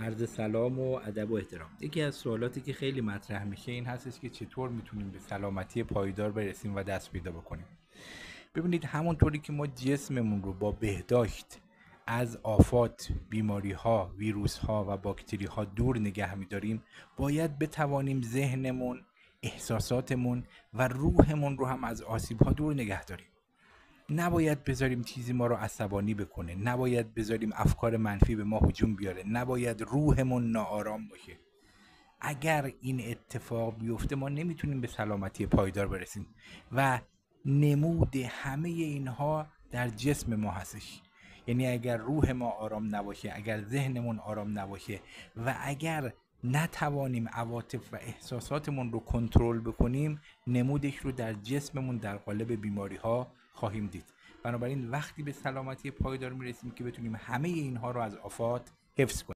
عرض سلام و ادب و احترام. یکی از سوالاتی که خیلی مطرح میشه این هستش که چطور میتونیم به سلامتی پایدار برسیم و دست پیدا بکنیم. ببینید، همونطوری که ما جسممون رو با بهداشت از آفات، بیماری ها، ویروس ها و باکتری ها دور نگه میداریم، باید بتوانیم ذهنمون، احساساتمون و روحمون رو هم از آسیب ها دور نگه داریم. نباید بذاریم چیزی ما رو عصبانی بکنه، نباید بذاریم افکار منفی به ما هجوم بیاره، نباید روحمون ناآرام باشه. اگر این اتفاق بیفته ما نمیتونیم به سلامتی پایدار برسیم و نمود همه اینها در جسم ما هستش. یعنی اگر روح ما آرام نباشه، اگر ذهنمون آرام نباشه و اگر نتوانیم عواطف و احساساتمون رو کنترل بکنیم، نمودش رو در جسممون در قالب بیماری ها خواهیم دید. بنابراین وقتی به سلامتی پایدار میرسیم که بتونیم همه اینها رو از آفات حفظ کنیم.